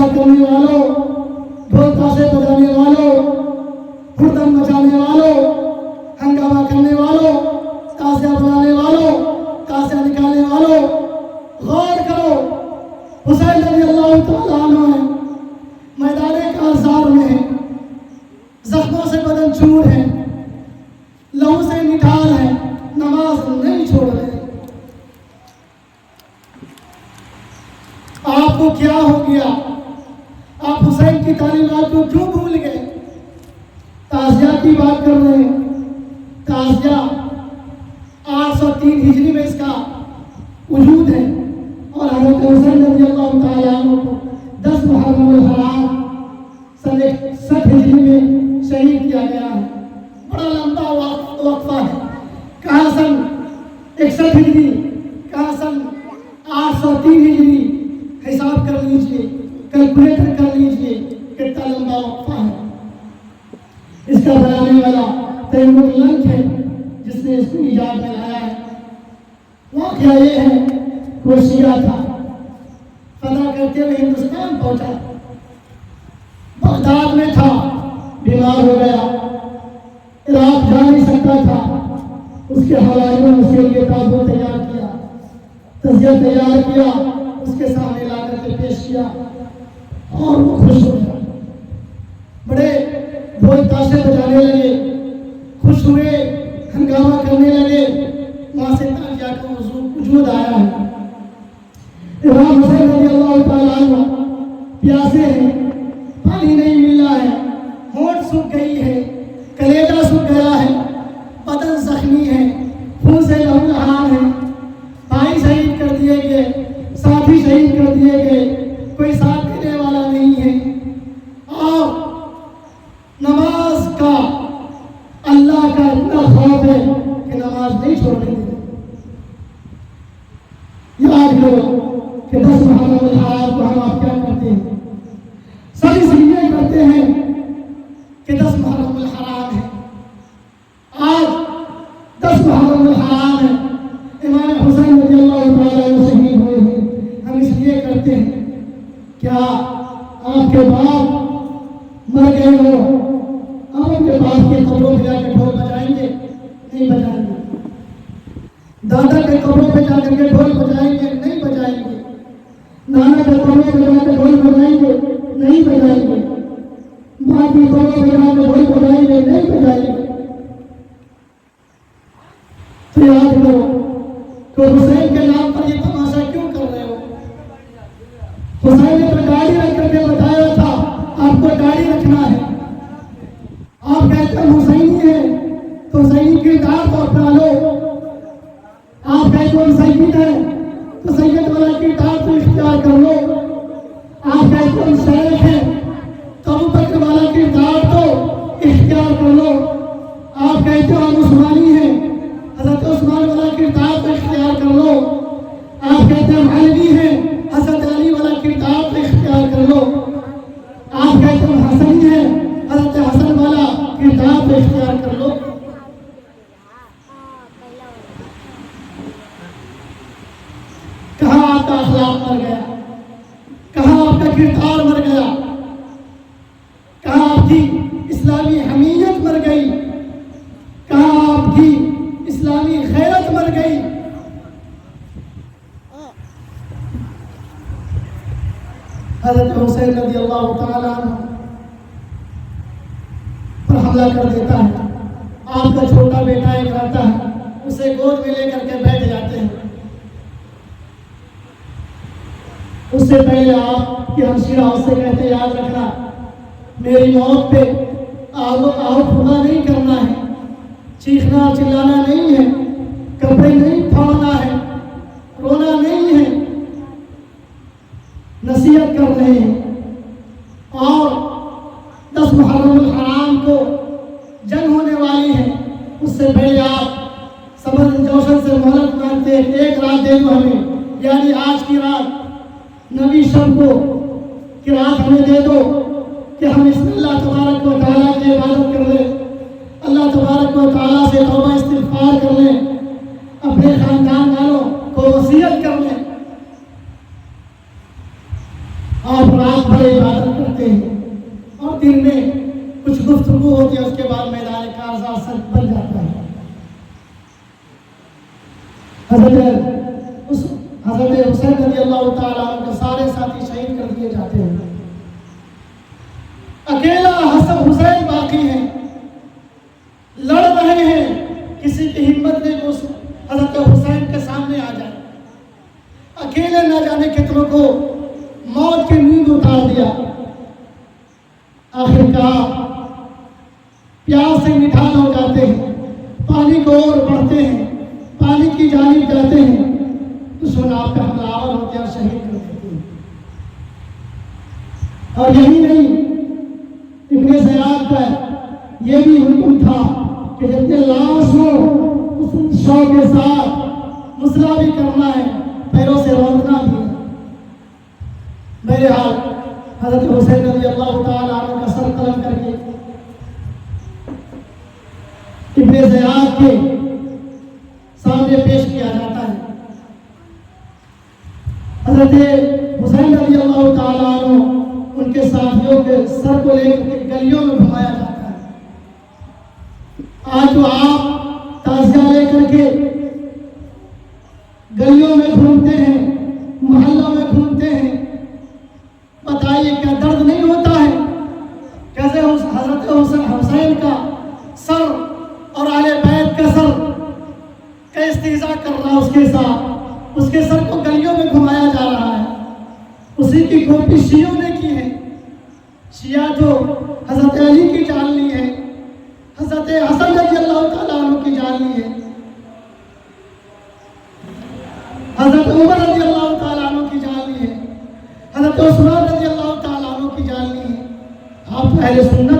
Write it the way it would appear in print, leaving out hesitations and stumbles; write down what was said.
तमाशा करने वालों, ढोल ताशे बजाने वालों, हुड़दंग मचाने वालों, हंगामा करने वालों, ताशिया बनाने वालों, ताशिया निकालने वालों, गौर करो। हुसैन रज़ी अल्लाह तआला अन्हु है, मैदान काज़ार में है, जख्मों से बदन चूर है, लहू से निठार है, नमाज नहीं छोड़ रहे। आपको क्या हो गया? आप हुसैन की तालीमात को क्यों भूल गए? ताज़िया की बात कर रहे हैं। ताज़िया 803 हिजरी में इसका वजूद है और हज़रत हुसैन रज़ी अल्लाह तआला अन्हु को 10 मुहर्रम हराम सन 61 हिजरी में शहीद किया गया है। बड़ा लंबा वक्फा है, कहाँ सन 61 हिजरी, कहाँ सन 803 हिजरी। हिसाब कर लीजिए, कैलकुलेटर कर लीजिए कितना लंबा वक्फा है। इसका बनाने वाला तैमूर लंक है जिसने इसको ईजाद में लाया है। वाक़या ये है, वो शिया था, फतह करते हुए हिंदुस्तान पहुंचा, बगदाद में था, बीमार हो गया, इराक जा नहीं सकता था। उसके हवाले में उसके लिए ताबूत तैयार किया, तज़किया तैयार किया, उसके सामने ला करके पेश किया और वो खुश हो गया। बड़े ढोल ताशे बजाने लगे, खुश हुए, हंगामा करने लगे। वहां से ताजिया का वजूद आया है। इमाम हुसैन रज़ी अल्लाह तआला अन्हु प्यासे हैं, पानी नहीं मिल रहा है, होंठ सूख गई है, कलेजा सूख गया है, बदन जख्मी है, खून से लहूलुहान है, भाई शहीद कर दिए गए, साथी शहीद कर दिए गए, कोई साथ देने वाला नहीं है। और नमाज का अल्लाह का इतना खौफ है कि नमाज नहीं छोड़ने देते। याद करो कि 10 मुहर्रम हराम को हम आप क्या करते हैं? सब इसलिए करते हैं कि 10 मुहर्रम हराम है। आज 10 मुहर्रम हराम है, इमाम हुसैन रज़ी अल्लाह तआला अन्हु शहीद हुए हैं। हम इसलिए करते हैं, क्या आपके बाप मर गए हो, अब उनके बाप के कब्रों पे जाकर ढोल बजाएंगे? नहीं बजाएंगे। दादा के कब्रों पे जाकर के ढोल बजाएंगे? नहीं बजाएंगे। नाना के कब्रों पे जाकर ढोल बजाएंगे? नहीं बजाएंगे। माँ की कब्रों पे जाकर ढोल बजाएंगे? नहीं बजाएंगे। तो याद करो, तो हुसैन के नाम पर ये तमाशा क्यों कर रहे हो? हुसैन ने तो दाढ़ी रख करके बताया था आपको दाढ़ी रखना है। आप कहते हैं हुसैनी है तो हुसैनी किरदार को अपना लो। आप कहते हो सैयद है तो सैयद वाला किरदार को इख्तियार कर लो। आप कहते हो शेख है तो अबू बकर वाला किरदार को इख्तियार कर लो। आप कहते हो हम उस्मानी है, हज़रत उस्मान वाला किरदार को इख्तियार कर लो। आप कहते हो अली है, हज़रत अली वाला किरदार को इख्तियार कर लो। आप कहते हो हसनी है, हज़रत हसन वाला किरदार को इख्तियार कर लो। कहाँ आपका अखलाक मर गया? कहाँ आपका किरदार मर गया? कहाँ आपकी इस्लामी हमीयत मर गई? कहाँ आपकी इस्लामी गैरत मर गई? हज़रत हुसैन रज़ी अल्लाह तआला अन्हु पर हमला कर देता है। आपका छोटा बेटा एक रहता है, उसे गोद में लेकर के बैठ जाते हैं। उससे पहले आपकी हमशीरा उससे कहते याद रखना, मेरी मौत पे आओ पूरा नहीं करना है, चीखना चिल्लाना नहीं है, कपड़े नहीं फाड़ना है, रोना नहीं है, नसीहत कर रहे हैं। और 10 मुहर्रम हराम को जंग होने वाली है, उससे पहले आप सबर जोशन से मोहलत मांगते हैं, एक रात दे दो हमें, यानी आज की रात, नबी शब को कि रात हमें दे दो कि हम इसमें अल्लाह तबारक व तआला की इबादत कर लें, अल्लाह तबारक व तआला से तौबा इस्तिग़फ़ार कर लें, अपने खानदान वालों को वसीयत कर लें। आप रात भर सारे इबादत करते हैं और दिन में कुछ गुफ्तगू होती है, उसके बाद मैदान कारज़ा सर बन जाता है। हज़रत हुसैन रज़ियल्लाहु ताला अन्हु के सारे साथी शहीद कर दिए जाते हैं। अकेला हसन हुसैन बाकी है, लड़ रहे हैं। किसी की हिम्मत नहीं उस हज़रत हुसैन के सामने आ जाए। अकेले न जाने कितनों को मौत की नींद उतार दिया। आखिरकार प्यास से निठाल हो जाते हैं, पानी को ओर बढ़ते हैं, पानी की जानिब जाते हैं, दुश्मन आप पे हमलावर होते हैं और शहीद कर देते हैं। और यही नहीं, इब्ने ज़ियाद का ये भी हुक्म था कि जितने लाश हो उस शव के साथ मुसला भी करना है, पैरों से रौंदना भी है। बहरहाल हज़रत हुसैन रज़ियल्लाहु ताला अन्हु का सर कलम करके इब्ने ज़ियाद के सामने पेश किया जाता है। हज़रत हुसैन रज़ियल्लाहु ताला अन्हु उनके साथियों के सर को लेकर गलियों में घुमाया जाता है। आज तो आप ताज़िया लेकर के गलियों में घूमते हैं, मोहल्लों में घूमते हैं, बताइए क्या दर्द नहीं होता है? कैसे हज़रत हुसैन का सर और आले बैत का सर का इस्तिज़ा कर रहा है उसके साथ, उसके सर को गलियों में घुमाया जा रहा है। उसी की कॉपी शियों ने की है। शिया जो हज़रत अली की जान है, हज़रत हसन रज़ियल्लाहु ताला अन्हु की जान है, हज़रत उमर रज़ियल्लाहु ताला अन्हु की जान है, हज़रत उस्मान रज़ियल्लाहु ताला अन्हु की जान है। आप अहले सुन्नत